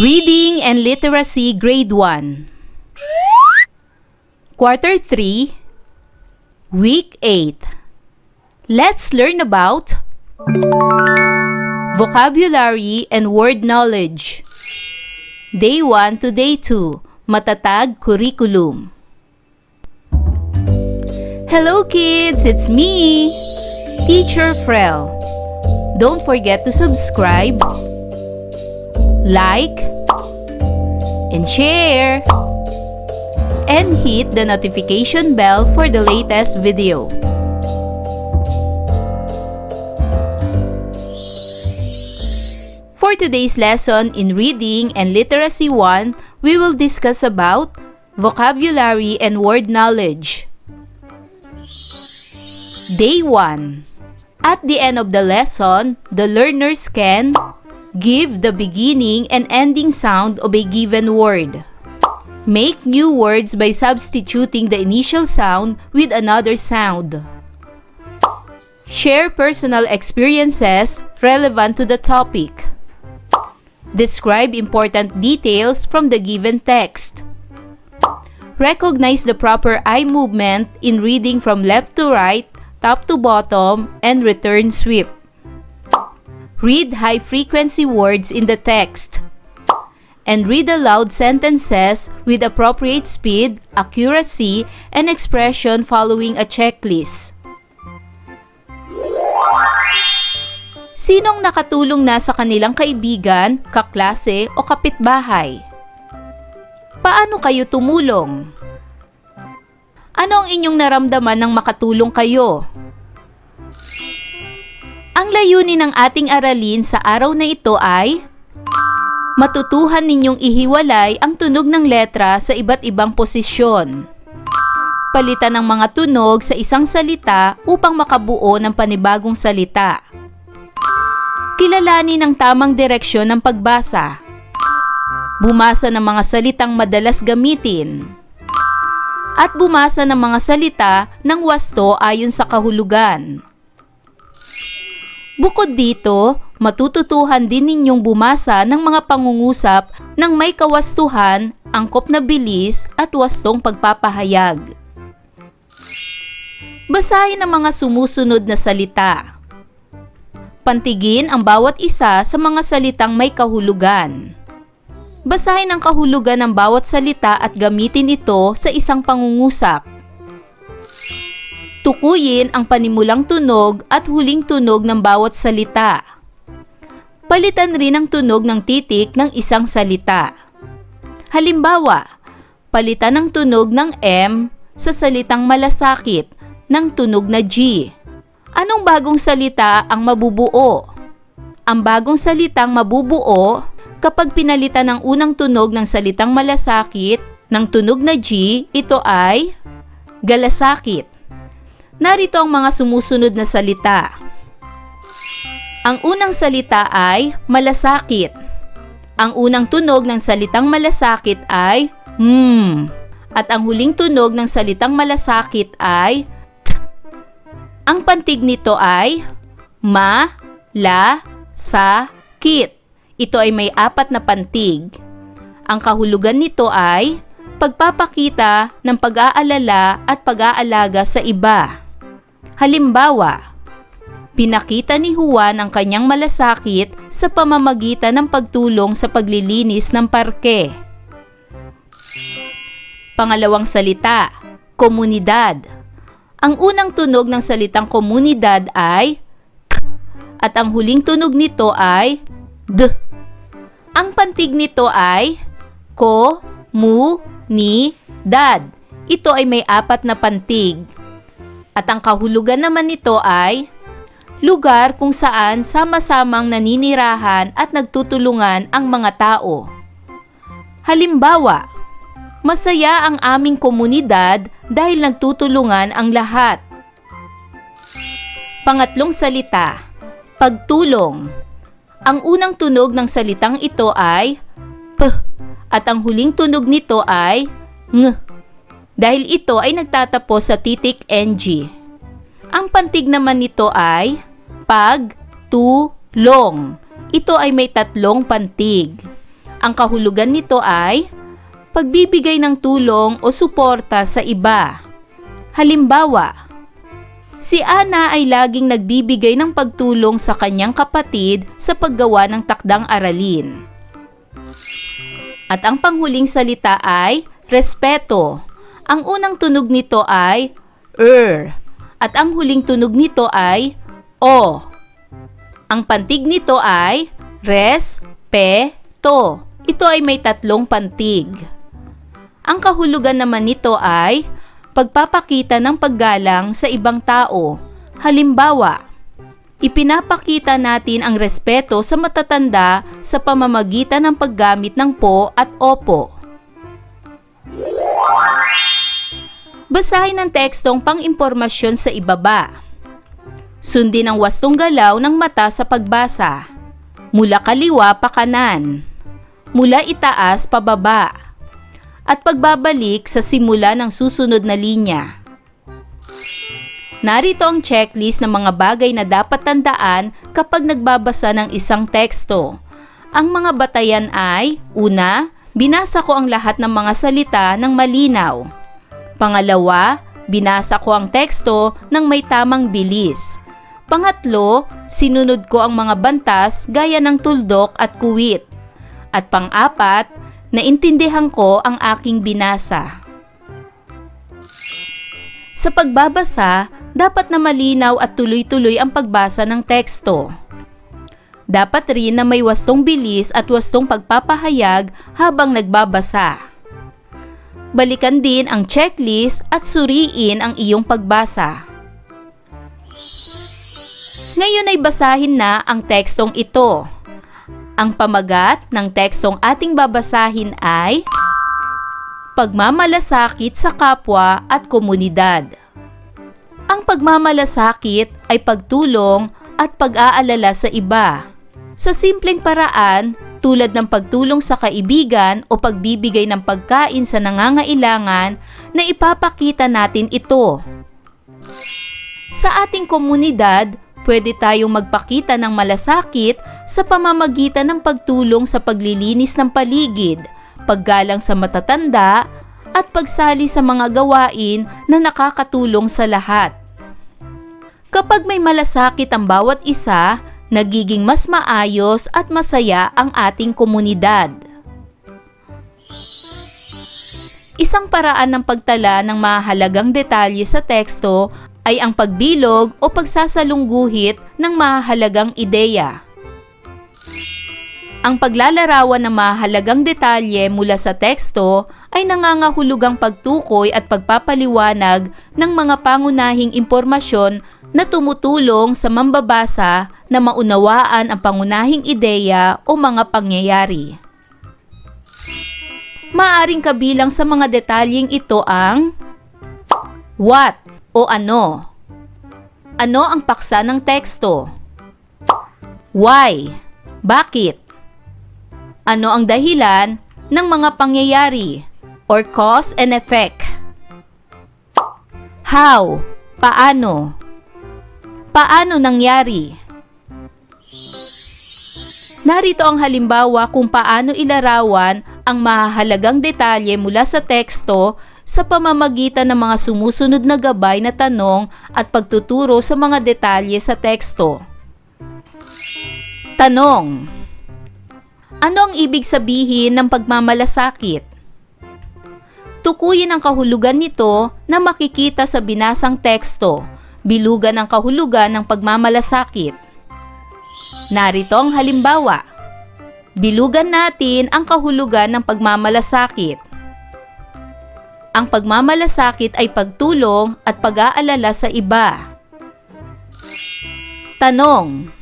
Reading and Literacy Grade 1 Quarter 3 Week 8 Let's learn about Vocabulary and Word Knowledge. Day 1 to Day 2 Matatag Curriculum. Hello kids, it's me, Teacher Frel. Don't forget to subscribe, like, and share, and hit the notification bell for the latest video. For today's lesson in Reading and Literacy 1, we will discuss about vocabulary and word knowledge. Day 1. At the end of the lesson, the learners can give the beginning and ending sound of a given word. Make new words by substituting the initial sound with another sound. Share personal experiences relevant to the topic. Describe important details from the given text. Recognize the proper eye movement in reading from left to right, top to bottom, and return sweep. Read high-frequency words in the text. And read aloud sentences with appropriate speed, accuracy, and expression following a checklist. Sinong nakatulong na sa kanilang kaibigan, kaklase, o kapitbahay? Paano kayo tumulong? Ano ang inyong naramdaman nang makatulong kayo? Ang layunin ng ating aralin sa araw na ito ay matutuhan ninyong ihiwalay ang tunog ng letra sa iba't ibang posisyon. Palitan ng mga tunog sa isang salita upang makabuo ng panibagong salita. Kilalanin ang tamang direksyon ng pagbasa. Bumasa ng mga salitang madalas gamitin. At bumasa ng mga salita ng wasto ayon sa kahulugan. Bukod dito, matututuhan din ninyong bumasa ng mga pangungusap ng may kawastuhan, angkop na bilis at wastong pagpapahayag. Basahin ang mga sumusunod na salita. Pantigin ang bawat isa sa mga salitang may kahulugan. Basahin ang kahulugan ng bawat salita at gamitin ito sa isang pangungusap. Tukuyin ang panimulang tunog at huling tunog ng bawat salita. Palitan rin ang tunog ng titik ng isang salita. Halimbawa, palitan ang tunog ng M sa salitang malasakit ng tunog na G. Anong bagong salita ang mabubuo? Ang bagong salitang mabubuo kapag pinalitan ang unang tunog ng salitang malasakit ng tunog na G, ito ay galasakit. Narito ang mga sumusunod na salita. Ang unang salita ay malasakit. Ang unang tunog ng salitang malasakit ay At ang huling tunog ng salitang malasakit ay t. Ang pantig nito ay ma-la-sa-kit. Ito ay may 4 na pantig. Ang kahulugan nito ay pagpapakita ng pag-aalala at pag-aalaga sa iba. Halimbawa, pinakita ni Juan ang kanyang malasakit sa pamamagitan ng pagtulong sa paglilinis ng parke. Pangalawang salita, komunidad. Ang unang tunog ng salitang komunidad ay k at ang huling tunog nito ay d. Ang pantig nito ay ko-mu-ni-dad. Ito ay may 4 na pantig. At ang kahulugan naman nito ay lugar kung saan sama-samang naninirahan at nagtutulungan ang mga tao. Halimbawa, masaya ang aming komunidad dahil nagtutulungan ang lahat. Pangatlong salita, pagtulong. Ang unang tunog ng salitang ito ay p at ang huling tunog nito ay ng. Dahil ito ay nagtatapos sa titik NG. Ang pantig naman nito ay pag-tu-long. Ito ay may 3 pantig. Ang kahulugan nito ay pagbibigay ng tulong o suporta sa iba. Halimbawa, si Ana ay laging nagbibigay ng pagtulong sa kanyang kapatid sa paggawa ng takdang aralin. At ang panghuling salita ay respeto. Ang unang tunog nito ay at ang huling tunog nito ay o. Ang pantig nito ay respeto. Ito ay may 3 pantig. Ang kahulugan naman nito ay pagpapakita ng paggalang sa ibang tao. Halimbawa, ipinapakita natin ang respeto sa matatanda sa pamamagitan ng paggamit ng po at opo. Basahin ang tekstong pang-impormasyon sa ibaba. Sundin ang wastong galaw ng mata sa pagbasa. Mula kaliwa pa kanan. Mula itaas pababa. At pagbabalik sa simula ng susunod na linya. Narito ang checklist ng mga bagay na dapat tandaan kapag nagbabasa ng isang teksto. Ang mga batayan ay, una, binasa ko ang lahat ng mga salita ng malinaw. Pangalawa, binasa ko ang teksto ng may tamang bilis. Pangatlo, sinunod ko ang mga bantas gaya ng tuldok at kuwit. At pang-apat, naintindihan ko ang aking binasa. Sa pagbabasa, dapat na malinaw at tuloy-tuloy ang pagbasa ng teksto. Dapat rin na may wastong bilis at wastong pagpapahayag habang nagbabasa. Balikan din ang checklist at suriin ang iyong pagbasa. Ngayon ay basahin na ang tekstong ito. Ang pamagat ng tekstong ating babasahin ay pagmamalasakit sa kapwa at komunidad. Ang pagmamalasakit ay pagtulong at pag-aalala sa iba. Sa simpleng paraan, tulad ng pagtulong sa kaibigan o pagbibigay ng pagkain sa nangangailangan, na ipapakita natin ito. Sa ating komunidad, pwede tayong magpakita ng malasakit sa pamamagitan ng pagtulong sa paglilinis ng paligid, paggalang sa matatanda, at pagsali sa mga gawain na nakakatulong sa lahat. Kapag may malasakit ang bawat isa, nagiging mas maayos at masaya ang ating komunidad. Isang paraan ng pagtala ng mahalagang detalye sa teksto ay ang pagbilog o pagsasalungguhit ng mahalagang ideya. Ang paglalarawan ng mahalagang detalye mula sa teksto ay nangangahulugang pagtukoy at pagpapaliwanag ng mga pangunahing impormasyon na tumutulong sa mambabasa na maunawaan ang pangunahing ideya o mga pangyayari. Maaring kabilang sa mga detalyeng ito ang what o ano. Ano ang paksa ng teksto? Why? Bakit? Ano ang dahilan ng mga pangyayari or cause and effect? How? Paano? Paano nangyari? Narito ang halimbawa kung paano ilarawan ang mahalagang detalye mula sa teksto sa pamamagitan ng mga sumusunod na gabay na tanong at pagtuturo sa mga detalye sa teksto. Tanong: ano ang ibig sabihin ng pagmamalasakit? Tukuyin ang kahulugan nito na makikita sa binasang teksto. Bilugan ang kahulugan ng pagmamalasakit. Narito ang halimbawa. Bilugan natin ang kahulugan ng pagmamalasakit. Ang pagmamalasakit ay pagtulong at pag-aalala sa iba. Tanong: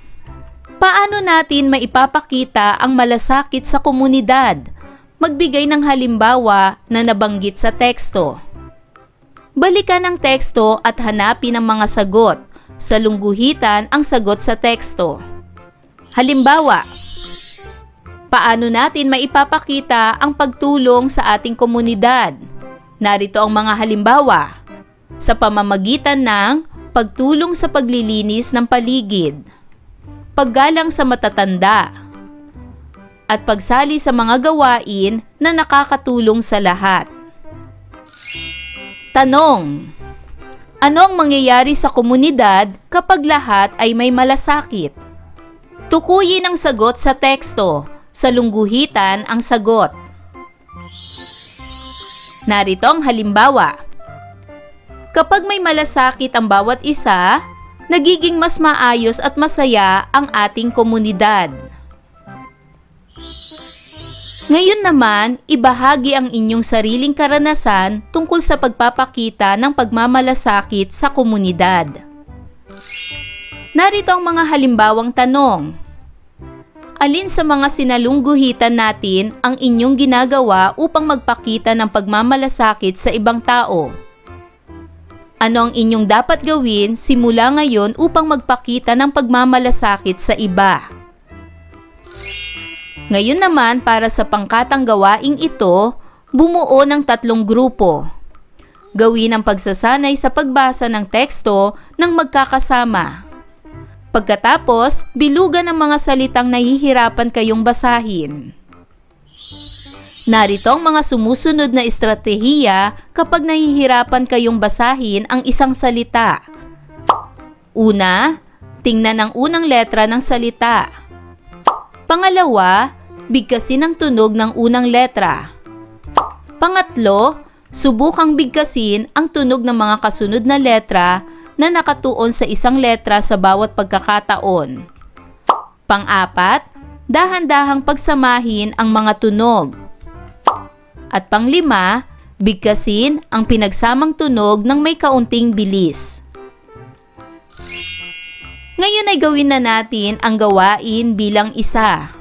paano natin maipapakita ang malasakit sa komunidad? Magbigay ng halimbawa na nabanggit sa teksto. Balikan ang teksto at hanapin ang mga sagot. Salungguhitan ang sagot sa teksto. Halimbawa, paano natin maipapakita ang pagtulong sa ating komunidad? Narito ang mga halimbawa. Sa pamamagitan ng pagtulong sa paglilinis ng paligid, paggalang sa matatanda, at pagsali sa mga gawain na nakakatulong sa lahat. Tanong: ano ang mangyayari sa komunidad kapag lahat ay may malasakit? Tukuyin ang sagot sa teksto. Sa lungguhitan ang sagot. Narito ang halimbawa. Kapag may malasakit ang bawat isa, nagiging mas maayos at masaya ang ating komunidad. Ngayon naman, ibahagi ang inyong sariling karanasan tungkol sa pagpapakita ng pagmamalasakit sa komunidad. Narito ang mga halimbawang tanong. Alin sa mga sinalungguhitan natin ang inyong ginagawa upang magpakita ng pagmamalasakit sa ibang tao? Ano ang inyong dapat gawin simula ngayon upang magpakita ng pagmamalasakit sa iba? Ngayon naman, para sa pangkatang gawaing ito, bumuo ng 3 grupo. Gawin ang pagsasanay sa pagbasa ng teksto ng magkakasama. Pagkatapos, bilugan ang mga salitang nahihirapan kayong basahin. Narito ang mga sumusunod na estratehiya kapag nahihirapan kayong basahin ang isang salita. Una, tingnan ang unang letra ng salita. Pangalawa, bigkasin ang tunog ng unang letra. Pangatlo, subukang bigkasin ang tunog ng mga kasunod na letra na nakatuon sa isang letra sa bawat pagkakataon. Pang-apat, dahan-dahang pagsamahin ang mga tunog. At pang-lima, bigkasin ang pinagsamang tunog ng may kaunting bilis. Ngayon ay gawin na natin ang gawain bilang isa.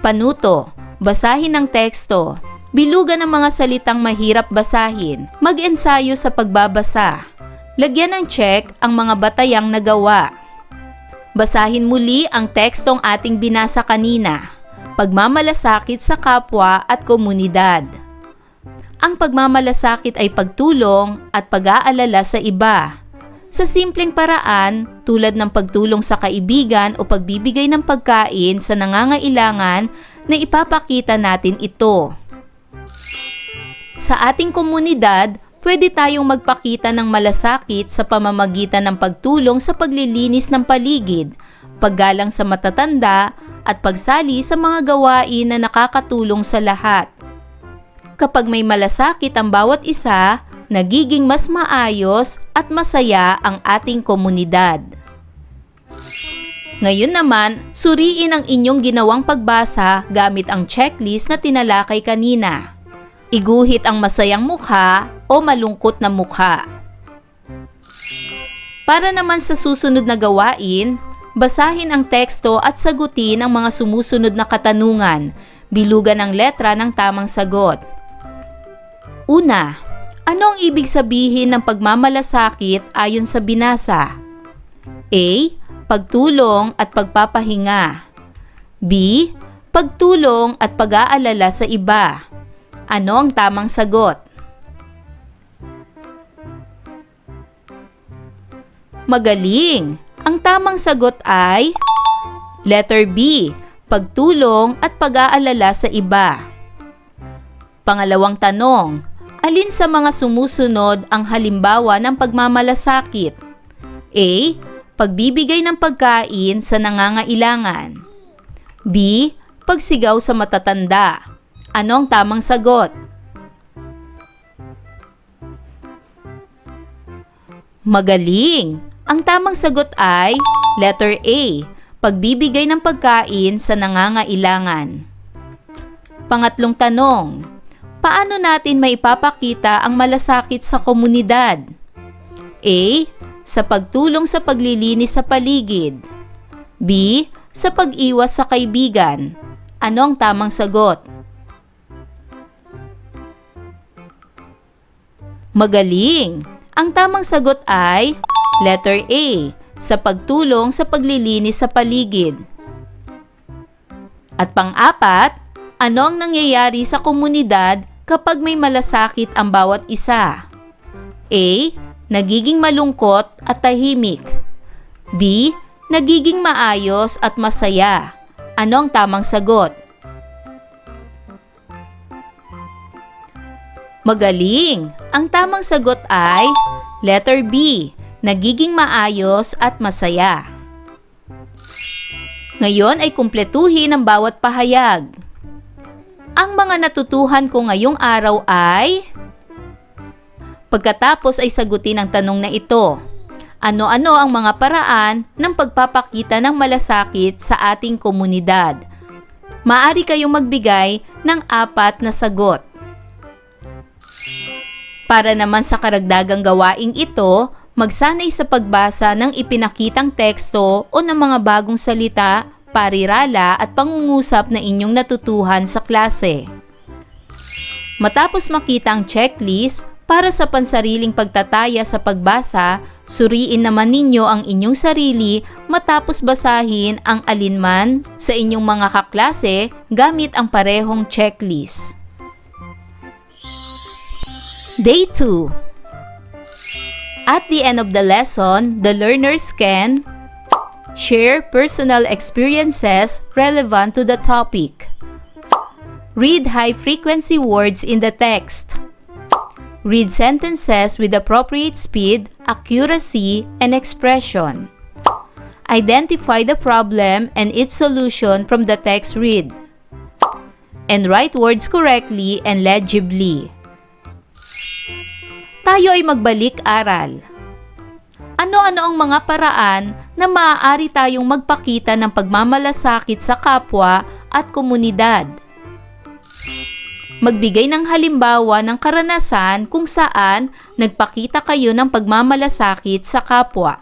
Panuto, basahin ang teksto. Bilugan ang mga salitang mahirap basahin. Mag-ensayo sa pagbabasa. Lagyan ng check ang mga batayang nagawa. Basahin muli ang tekstong ating binasa kanina. Pagmamalasakit sa kapwa at komunidad. Ang pagmamalasakit ay pagtulong at pag-aalala sa iba. Sa simpleng paraan, tulad ng pagtulong sa kaibigan o pagbibigay ng pagkain sa nangangailangan, na ipapakita natin ito. Sa ating komunidad, pwede tayong magpakita ng malasakit sa pamamagitan ng pagtulong sa paglilinis ng paligid, paggalang sa matatanda, at pagsali sa mga gawain na nakakatulong sa lahat. Kapag may malasakit ang bawat isa, nagiging mas maayos at masaya ang ating komunidad. Ngayon naman, suriin ang inyong ginawang pagbasa gamit ang checklist na tinalakay kanina. Iguhit ang masayang mukha o malungkot na mukha. Para naman sa susunod na gawain, basahin ang teksto at sagutin ang mga sumusunod na katanungan. Bilugan ang letra ng tamang sagot. Una, ano ang ibig sabihin ng pagmamalasakit ayon sa binasa? A. Pagtulong at pagpapahinga. B. Pagtulong at pag-aalala sa iba. Ano ang tamang sagot? Magaling! Ang tamang sagot ay letter B, pagtulong at pag-aalala sa iba. Pangalawang tanong, alin sa mga sumusunod ang halimbawa ng pagmamalasakit? A. Pagbibigay ng pagkain sa nangangailangan. B. Pagsigaw sa matatanda. Ano ang tamang sagot? Magaling! Ang tamang sagot ay letter A, pagbibigay ng pagkain sa nangangailangan. Pangatlong tanong, paano natin maipapakita ang malasakit sa komunidad? A. Sa pagtulong sa paglilinis sa paligid. B. Sa pag-iwas sa kaibigan. Ano ang tamang sagot? Magaling! Ang tamang sagot ay letter A, sa pagtulong sa paglilinis sa paligid. At pang-apat, ano ang nangyayari sa komunidad kapag may malasakit ang bawat isa? A. Nagiging malungkot at tahimik. B. Nagiging maayos at masaya. Ano ang tamang sagot? Magaling! Ang tamang sagot ay letter B, nagiging maayos at masaya. Ngayon ay kumpletuhin ang bawat pahayag. Ang mga natutuhan ko ngayong araw ay... Pagkatapos ay sagutin ang tanong na ito. Ano-ano ang mga paraan ng pagpapakita ng malasakit sa ating komunidad? Maaari kayong magbigay ng 4 na sagot. Para naman sa karagdagang gawaing ito, magsanay sa pagbasa ng ipinakitang teksto o ng mga bagong salita, parirala at pangungusap na inyong natutuhan sa klase. Matapos makita ang checklist, para sa pansariling pagtataya sa pagbasa, suriin naman ninyo ang inyong sarili matapos basahin ang alinman sa inyong mga kaklase gamit ang parehong checklist. Day 2. At the end of the lesson, the learners can share personal experiences relevant to the topic. Read high-frequency words in the text. Read sentences with appropriate speed, accuracy, and expression. Identify the problem and its solution from the text read. And write words correctly and legibly. Tayo ay magbalik-aral. Ano-ano ang mga paraan na maaari tayong magpakita ng pagmamalasakit sa kapwa at komunidad? Magbigay ng halimbawa ng karanasan kung saan nagpakita kayo ng pagmamalasakit sa kapwa.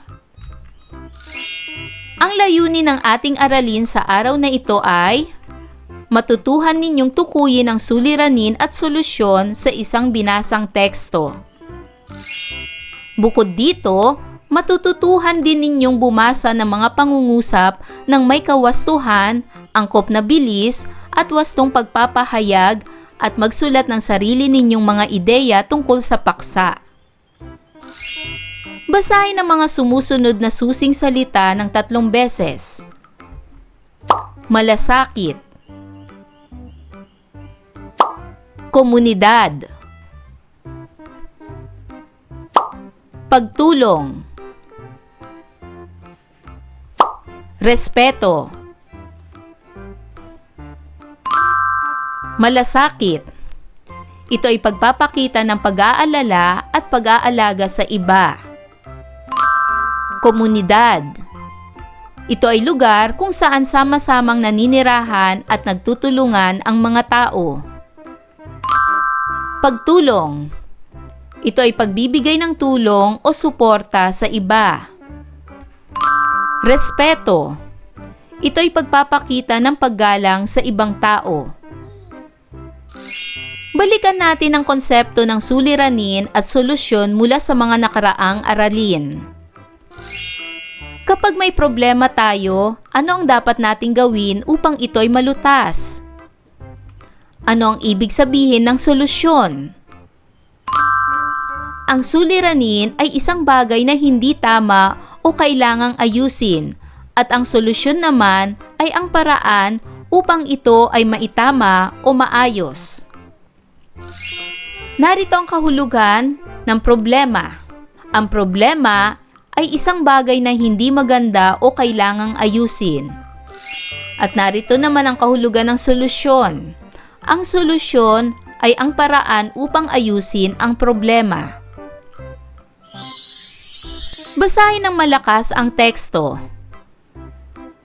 Ang layunin ng ating aralin sa araw na ito ay matutuhan ninyong tukuyin ang suliranin at solusyon sa isang binasang teksto. Bukod dito, matututuhan din ninyong bumasa ng mga pangungusap ng may kawastuhan, angkop na bilis at wastong pagpapahayag at magsulat ng sarili ninyong mga ideya tungkol sa paksa. Basahin ang mga sumusunod na susing salita ng 3 beses. Malasakit. Komunidad. Pagtulong. Respeto. Malasakit. Ito ay pagpapakita ng pag-aalala at pag-aalaga sa iba. Komunidad. Ito ay lugar kung saan sama-samang naninirahan at nagtutulungan ang mga tao. Pagtulong. Ito ay pagbibigay ng tulong o suporta sa iba. Respeto. Ito ay pagpapakita ng paggalang sa ibang tao. Balikan natin ang konsepto ng suliranin at solusyon mula sa mga nakaraang aralin. Kapag may problema tayo, ano ang dapat nating gawin upang ito'y malutas? Ano ang ibig sabihin ng solusyon? Ang suliranin ay isang bagay na hindi tama o kailangang ayusin, at ang solusyon naman ay ang paraan upang ito ay maitama o maayos. Narito ang kahulugan ng problema. Ang problema ay isang bagay na hindi maganda o kailangang ayusin. At narito naman ang kahulugan ng solusyon. Ang solusyon ay ang paraan upang ayusin ang problema. Basahin ng malakas ang teksto.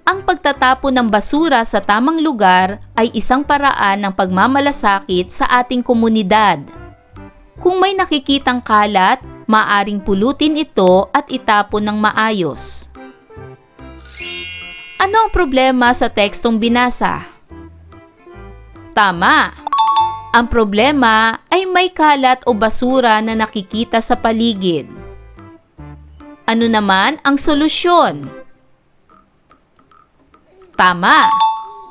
Ang pagtatapon ng basura sa tamang lugar ay isang paraan ng pagmamalasakit sa ating komunidad. Kung may nakikitang kalat, maaring pulutin ito at itapon ng maayos. Ano ang problema sa tekstong binasa? Tama! Ang problema ay may kalat o basura na nakikita sa paligid. Ano naman ang solusyon? Tama!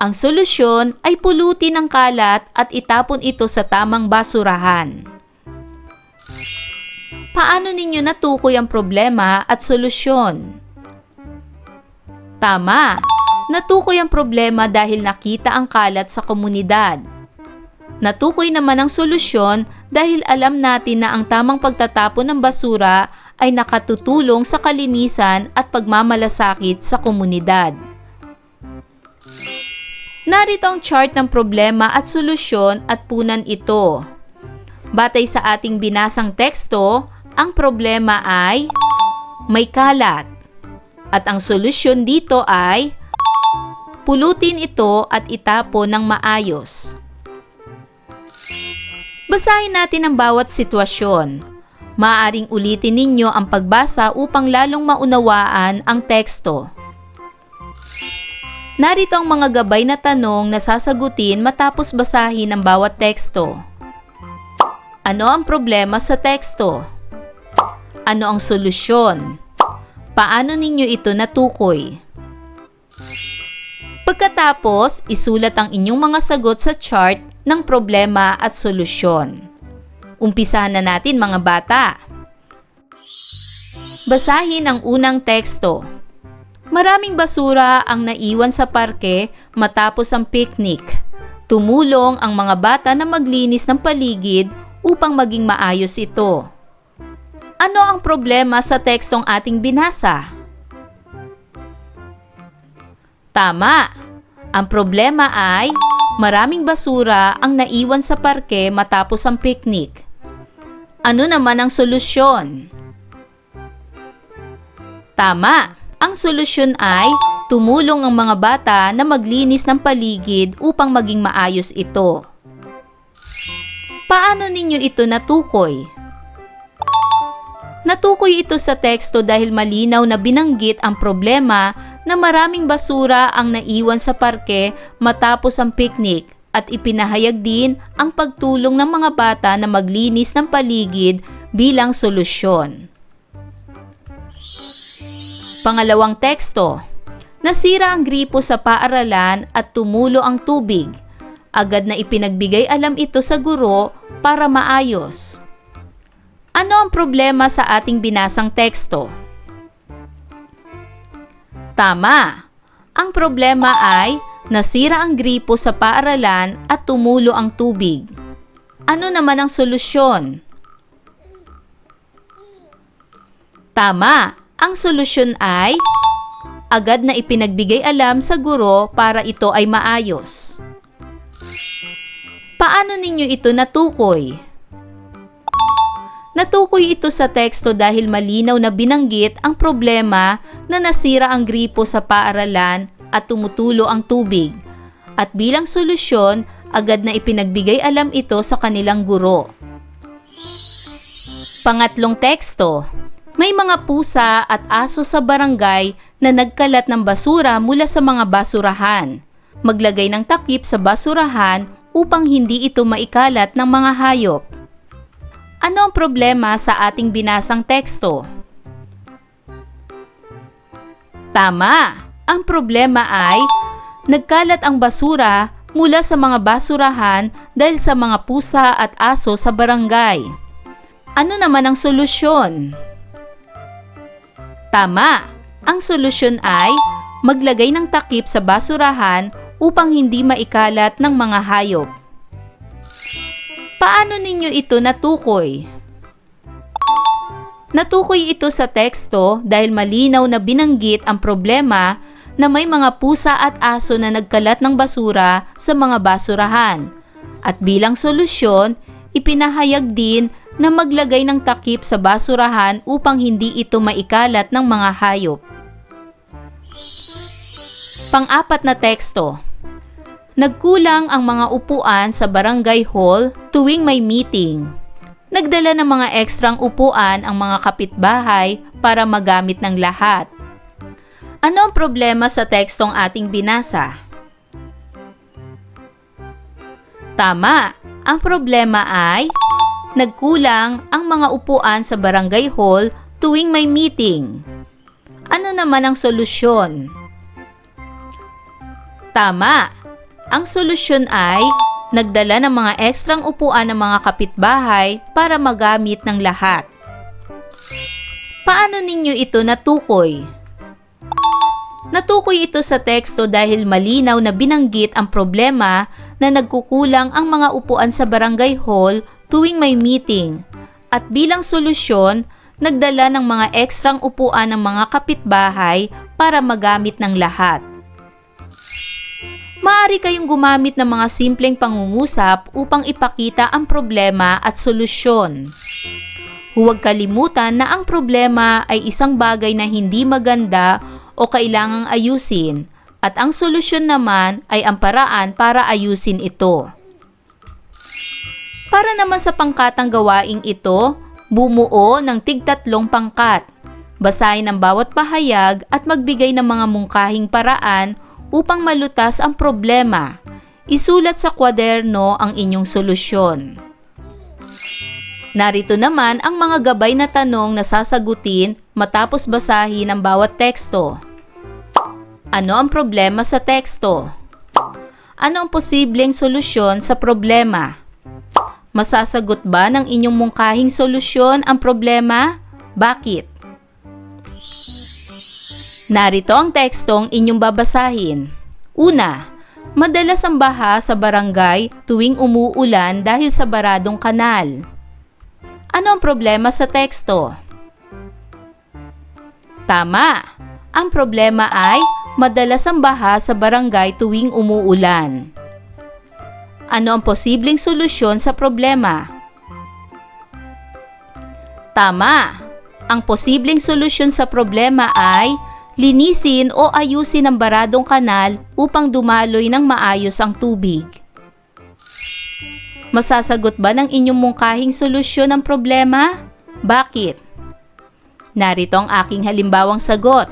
Ang solusyon ay pulutin ang kalat at itapon ito sa tamang basurahan. Paano ninyo natukoy ang problema at solusyon? Tama! Natukoy ang problema dahil nakita ang kalat sa komunidad. Natukoy naman ang solusyon dahil alam natin na ang tamang pagtatapon ng basura ay nakatutulong sa kalinisan at pagmamalasakit sa komunidad. Narito ang chart ng problema at solusyon at punan ito. Batay sa ating binasang teksto, ang problema ay may kalat. At ang solusyon dito ay pulutin ito at itapon ng maayos. Basahin natin ang bawat sitwasyon. Maaaring ulitin ninyo ang pagbasa upang lalong maunawaan ang teksto. Narito ang mga gabay na tanong na sasagutin matapos basahin ang bawat teksto. Ano ang problema sa teksto? Ano ang solusyon? Paano ninyo ito natukoy? Pagkatapos, isulat ang inyong mga sagot sa chart ng problema at solusyon. Umpisahan na natin mga bata. Basahin ang unang teksto. Maraming basura ang naiwan sa parke matapos ang picnic. Tumulong ang mga bata na maglinis ng paligid upang maging maayos ito. Ano ang problema sa tekstong ating binasa? Tama! Ang problema ay maraming basura ang naiwan sa parke matapos ang picnic. Ano naman ang solusyon? Tama! Ang solusyon ay tumulong ang mga bata na maglinis ng paligid upang maging maayos ito. Paano ninyo ito natukoy? Natukoy ito sa teksto dahil malinaw na binanggit ang problema na maraming basura ang naiwan sa parke matapos ang picnic at ipinahayag din ang pagtulong ng mga bata na maglinis ng paligid bilang solusyon. Pangalawang teksto. Nasira ang gripo sa paaralan at tumulo ang tubig. Agad na ipinagbigay alam ito sa guro para maayos. Ano ang problema sa ating binasang teksto? Tama! Ang problema ay nasira ang gripo sa paaralan at tumulo ang tubig. Ano naman ang solusyon? Tama! Ang solusyon ay agad na ipinagbigay alam sa guro para ito ay maayos. Paano ninyo ito natukoy? Natukoy ito sa teksto dahil malinaw na binanggit ang problema na nasira ang gripo sa paaralan at tumutulo ang tubig. At bilang solusyon, agad na ipinagbigay alam ito sa kanilang guro. Pangatlong teksto. May mga pusa at aso sa barangay na nagkalat ng basura mula sa mga basurahan. Maglagay ng takip sa basurahan upang hindi ito maikalat ng mga hayop. Ano ang problema sa ating binasang teksto? Tama! Ang problema ay nagkalat ang basura mula sa mga basurahan dahil sa mga pusa at aso sa barangay. Ano naman ang solusyon? Tama! Ang solusyon ay maglagay ng takip sa basurahan upang hindi maikalat ng mga hayop. Paano ninyo ito natukoy? Natukoy ito sa teksto dahil malinaw na binanggit ang problema na may mga pusa at aso na nagkalat ng basura sa mga basurahan. At bilang solusyon, ipinahayag din na maglagay ng takip sa basurahan upang hindi ito maikalat ng mga hayop. Pang-apat na teksto. Nagkulang ang mga upuan sa barangay hall tuwing may meeting. Nagdala ng mga ekstrang upuan ang mga kapitbahay para magamit ng lahat. Ano ang problema sa tekstong ating binasa? Tama! Ang problema ay nagkulang ang mga upuan sa barangay hall tuwing may meeting. Ano naman ang solusyon? Tama! Ang solusyon ay nagdala ng mga ekstrang upuan ng mga kapitbahay para magamit ng lahat. Paano ninyo ito natukoy? Natukoy ito sa teksto dahil malinaw na binanggit ang problema na nagkukulang ang mga upuan sa barangay hall tuwing may meeting at bilang solusyon, nagdala ng mga ekstrang upuan ng mga kapitbahay para magamit ng lahat. Maaari kayong gumamit ng mga simpleng pangungusap upang ipakita ang problema at solusyon. Huwag kalimutan na ang problema ay isang bagay na hindi maganda o kailangang ayusin at ang solusyon naman ay ang paraan para ayusin ito. Para naman sa pangkatang gawaing ito, bumuo ng tig-3 pangkat. Basahin ang bawat pahayag at magbigay ng mga mungkahing paraan upang malutas ang problema. Isulat sa kwaderno ang inyong solusyon. Narito naman ang mga gabay na tanong na sasagutin matapos basahin ang bawat teksto. Ano ang problema sa teksto? Ano ang posibleng solusyon sa problema? Masasagot ba ng inyong mungkahing solusyon ang problema? Bakit? Narito ang tekstong inyong babasahin. Una, madalas ang baha sa barangay tuwing umuulan dahil sa baradong kanal. Ano ang problema sa teksto? Tama! Ang problema ay madalas ang baha sa barangay tuwing umuulan. Ano ang posibleng solusyon sa problema? Tama! Ang posibleng solusyon sa problema ay linisin o ayusin ang baradong kanal upang dumaloy ng maayos ang tubig. Masasagot ba ng inyong mungkahing solusyon ang problema? Bakit? Narito ang aking halimbawang sagot.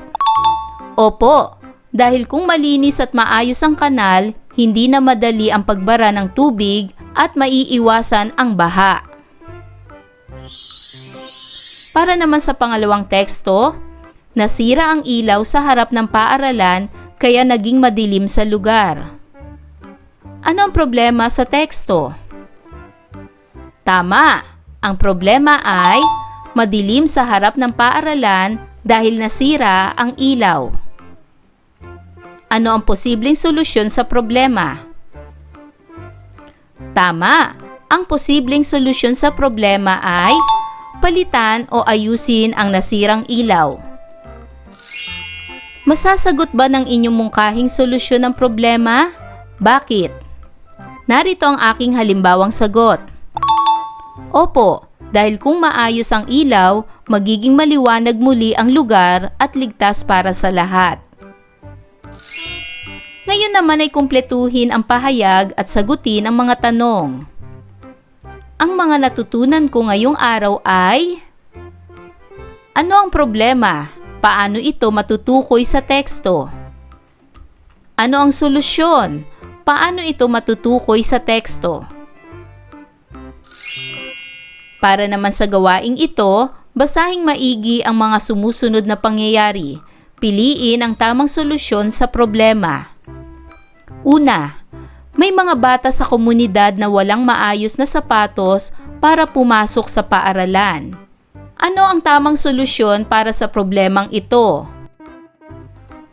Opo, dahil kung malinis at maayos ang kanal, hindi na madali ang pagbara ng tubig at maiiwasan ang baha. Para naman sa pangalawang teksto, nasira ang ilaw sa harap ng paaralan kaya naging madilim sa lugar. Ano ang problema sa teksto? Tama! Ang problema ay madilim sa harap ng paaralan dahil nasira ang ilaw. Ano ang posibleng solusyon sa problema? Tama! Ang posibleng solusyon sa problema ay palitan o ayusin ang nasirang ilaw. Masasagot ba ng inyong mungkahing solusyon ang problema? Bakit? Narito ang aking halimbawang sagot. Opo, dahil kung maayos ang ilaw, magiging maliwanag muli ang lugar at ligtas para sa lahat. Ngayon naman ay kumpletuhin ang pahayag at sagutin ang mga tanong. Ang mga natutunan ko ngayong araw ay: ano ang problema? Paano ito matutukoy sa teksto? Ano ang solusyon? Paano ito matutukoy sa teksto? Para naman sa gawaing ito, basahing maigi ang mga sumusunod na pangyayari. Piliin ang tamang solusyon sa problema. Una, may mga bata sa komunidad na walang maayos na sapatos para pumasok sa paaralan. Ano ang tamang solusyon para sa problemang ito?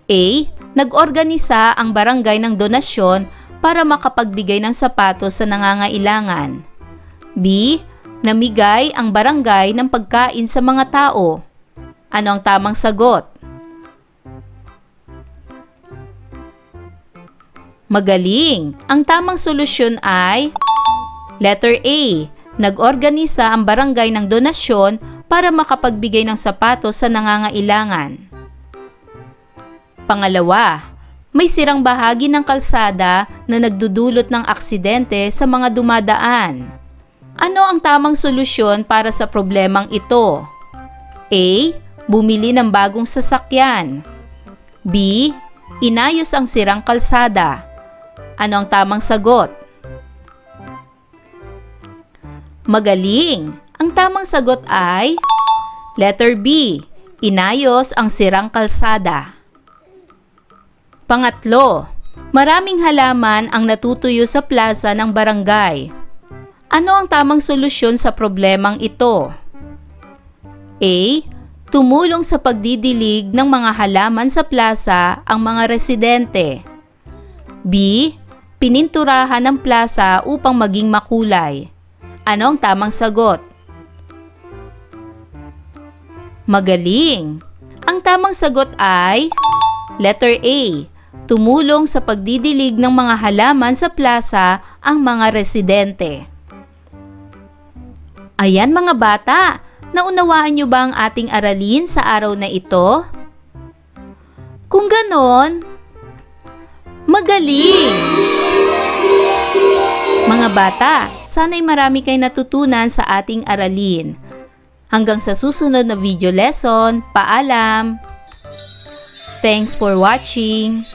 A. Nag-organisa ang barangay ng donasyon para makapagbigay ng sapatos sa nangangailangan. B. Namigay ang barangay ng pagkain sa mga tao. Ano ang tamang sagot? Magaling! Ang tamang solusyon ay letter A. Nag-organisa ang barangay ng donasyon para makapagbigay ng sapatos sa nangangailangan. Pangalawa, may sirang bahagi ng kalsada na nagdudulot ng aksidente sa mga dumadaan. Ano ang tamang solusyon para sa problemang ito? A. Bumili ng bagong sasakyan. B. Inayos ang sirang kalsada. Ano ang tamang sagot? Magaling! Ang tamang sagot ay letter B. Inayos ang sirang kalsada. Pangatlo, maraming halaman ang natutuyo sa plaza ng barangay. Ano ang tamang solusyon sa problemang ito? A. Tumulong sa pagdidilig ng mga halaman sa plaza ang mga residente. B. Pininturahan ng plaza upang maging makulay. Ano ang tamang sagot? Magaling! Ang tamang sagot ay letter A. Tumulong sa pagdidilig ng mga halaman sa plaza ang mga residente. Ayan mga bata! Naunawaan niyo ba ang ating aralin sa araw na ito? Kung ganon, magaling! Mga bata, sana'y marami kayong natutunan sa ating aralin. Hanggang sa susunod na video lesson, paalam! Thanks for watching!